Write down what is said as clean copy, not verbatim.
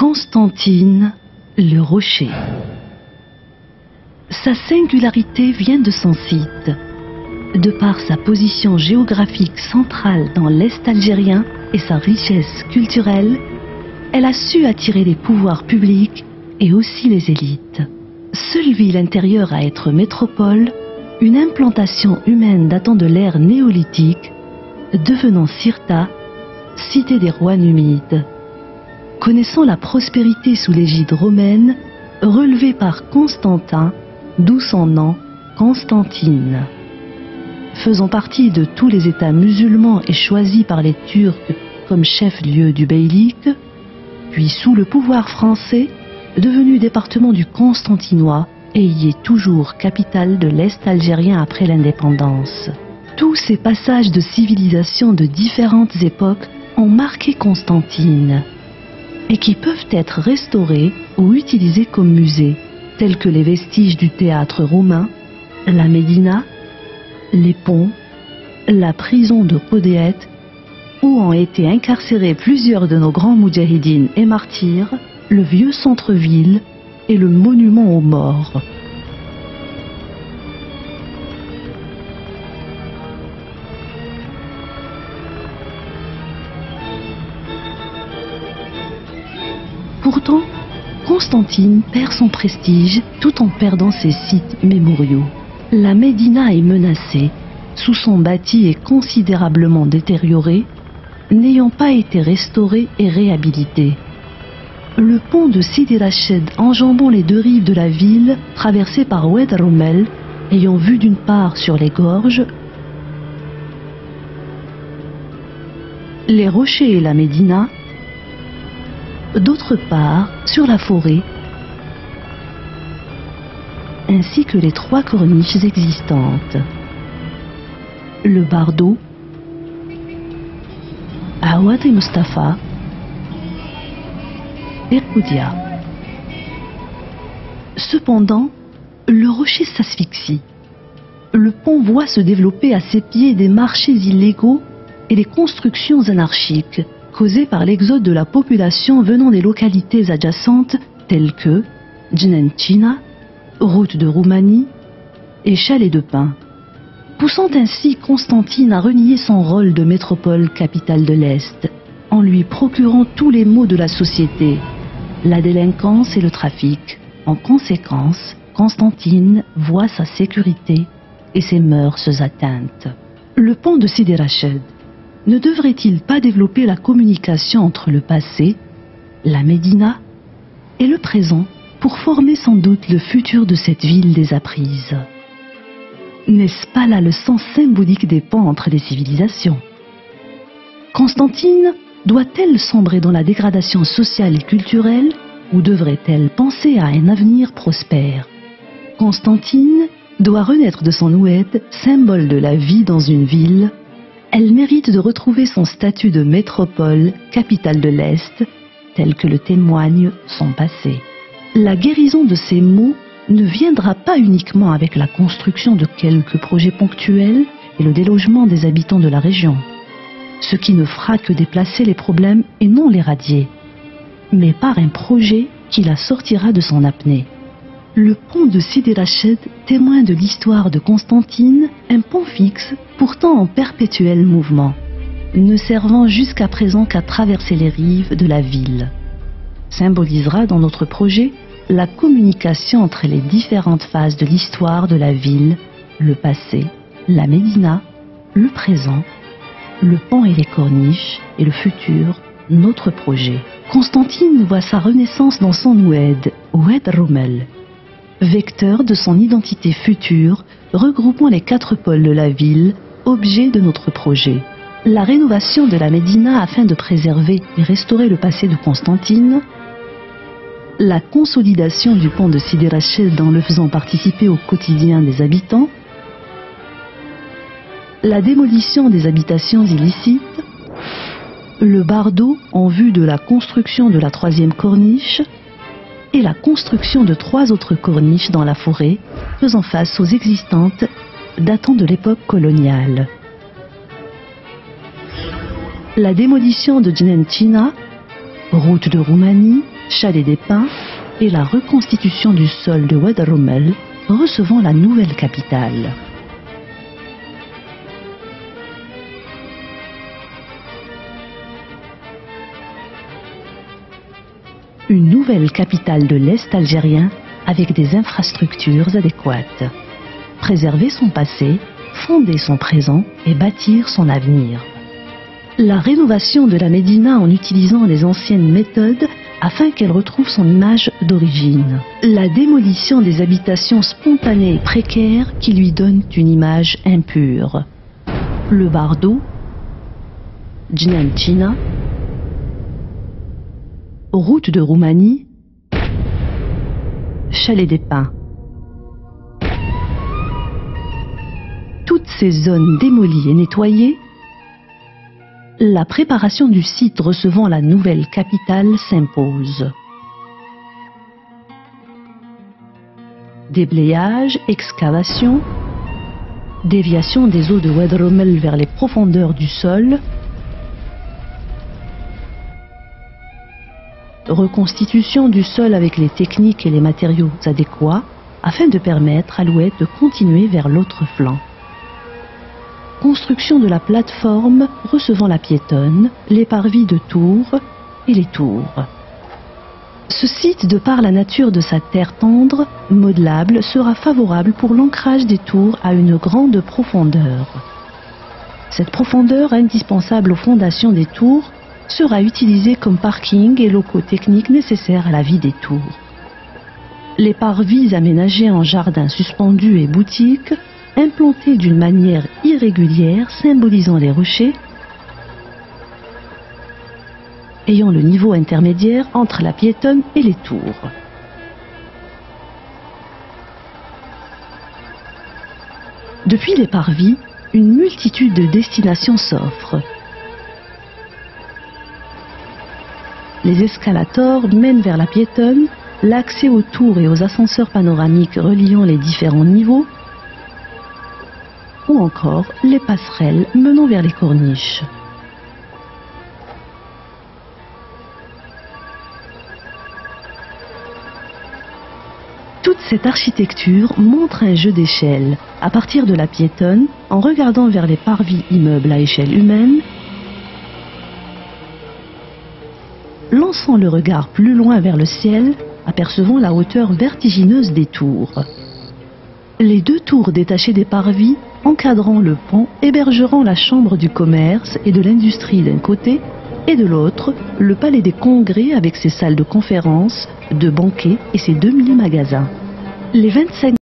Constantine le Rocher. Sa singularité vient de son site. De par sa position géographique centrale dans l'Est algérien et sa richesse culturelle, elle a su attirer les pouvoirs publics et aussi les élites. Seule ville intérieure à être métropole, une implantation humaine datant de l'ère néolithique, devenant Cirta, cité des rois numides. Connaissant la prospérité sous l'égide romaine, relevée par Constantin, d'où son nom, Constantine. Faisant partie de tous les États musulmans et choisis par les Turcs comme chef-lieu du beylik, puis sous le pouvoir français, devenu département du Constantinois et y est toujours capitale de l'Est algérien après l'indépendance. Tous ces passages de civilisation de différentes époques ont marqué Constantine et qui peuvent être restaurés ou utilisés comme musée, tels que les vestiges du théâtre romain, la Médina, les ponts, la prison de Qudéet, où ont été incarcérés plusieurs de nos grands moudjahidines et martyrs, le vieux centre-ville et le monument aux morts. Pourtant, Constantine perd son prestige tout en perdant ses sites mémoriaux. La Médina est menacée, sous son bâti est considérablement détérioré, n'ayant pas été restauré et réhabilité. Le pont de Sidi Rached enjambant les deux rives de la ville, traversé par Oued Roumel, ayant vue d'une part sur les gorges, les rochers et la Médina, d'autre part sur la forêt, ainsi que les trois corniches existantes. Le Bardo, Awad et Mustapha, et Koudia. Cependant, le rocher s'asphyxie. Le pont voit se développer à ses pieds des marchés illégaux et des constructions anarchiques, causées par l'exode de la population venant des localités adjacentes telles que Djenenchina, route de Roumanie et chalet de pin, poussant ainsi Constantine à renier son rôle de métropole capitale de l'Est, en lui procurant tous les maux de la société, la délinquance et le trafic. En conséquence, Constantine voit sa sécurité et ses mœurs atteintes. Le pont de Sidi Rached ne devrait-il pas développer la communication entre le passé, la Médina et le présent pour former sans doute le futur de cette ville désapprise? N'est-ce pas là le sens symbolique des ponts entre les civilisations? Constantine doit-elle sombrer dans la dégradation sociale et culturelle ou devrait-elle penser à un avenir prospère? Constantine doit renaître de son oued, symbole de la vie dans une ville. Elle mérite de retrouver son statut de métropole, capitale de l'Est, tel que le témoigne son passé. La guérison de ces maux ne viendra pas uniquement avec la construction de quelques projets ponctuels et le délogement des habitants de la région, ce qui ne fera que déplacer les problèmes et non les radier, mais par un projet qui la sortira de son apnée. Le pont de Sidi Rached témoin de l'histoire de Constantine, un pont fixe, pourtant en perpétuel mouvement, ne servant jusqu'à présent qu'à traverser les rives de la ville. Symbolisera dans notre projet la communication entre les différentes phases de l'histoire de la ville, le passé, la Médina, le présent, le pont et les corniches, et le futur, notre projet. Constantine voit sa renaissance dans son oued, Oued Roumel, vecteur de son identité future, regroupant les quatre pôles de la ville, objet de notre projet. La rénovation de la Médina afin de préserver et restaurer le passé de Constantine, la consolidation du pont de Sidi Rached en le faisant participer au quotidien des habitants, la démolition des habitations illicites, le bardeau en vue de la construction de la troisième corniche et la construction de trois autres corniches dans la forêt faisant face aux existantes datant de l'époque coloniale. La démolition de Djenenchina, route de Roumanie, Chalet des Pins et la reconstitution du sol de Oued-Rommel, recevant la nouvelle capitale. Une nouvelle capitale de l'Est algérien avec des infrastructures adéquates. Préserver son passé, fonder son présent et bâtir son avenir. La rénovation de la Médina en utilisant les anciennes méthodes afin qu'elle retrouve son image d'origine. La démolition des habitations spontanées et précaires qui lui donnent une image impure. Le Bardo, Djenantina, route de Roumanie, Chalet des Pins. Toutes ces zones démolies et nettoyées, la préparation du site recevant la nouvelle capitale s'impose. Déblayage, excavation, déviation des eaux de Oued-Rommel vers les profondeurs du sol, reconstitution du sol avec les techniques et les matériaux adéquats afin de permettre à l'Oued de continuer vers l'autre flanc. Construction de la plateforme recevant la piétonne, les parvis de Tours et les tours. Ce site, de par la nature de sa terre tendre, modelable, sera favorable pour l'ancrage des tours à une grande profondeur. Cette profondeur, indispensable aux fondations des tours, sera utilisée comme parking et locaux techniques nécessaires à la vie des tours. Les parvis aménagés en jardins suspendus et boutiques, implantés d'une manière irrégulière, symbolisant les rochers, ayant le niveau intermédiaire entre la piétonne et les tours. Depuis les parvis, une multitude de destinations s'offrent. Les escalators mènent vers la piétonne, l'accès aux tours et aux ascenseurs panoramiques reliant les différents niveaux, ou encore les passerelles menant vers les corniches. Toute cette architecture montre un jeu d'échelle, à partir de la piétonne, en regardant vers les parvis immeubles à échelle humaine, lançant le regard plus loin vers le ciel, apercevant la hauteur vertigineuse des tours. Les deux tours détachées des parvis, encadrant le pont, hébergeront la chambre du commerce et de l'industrie d'un côté, et de l'autre, le palais des congrès avec ses salles de conférences, de banquets et ses 2000 magasins. Les 25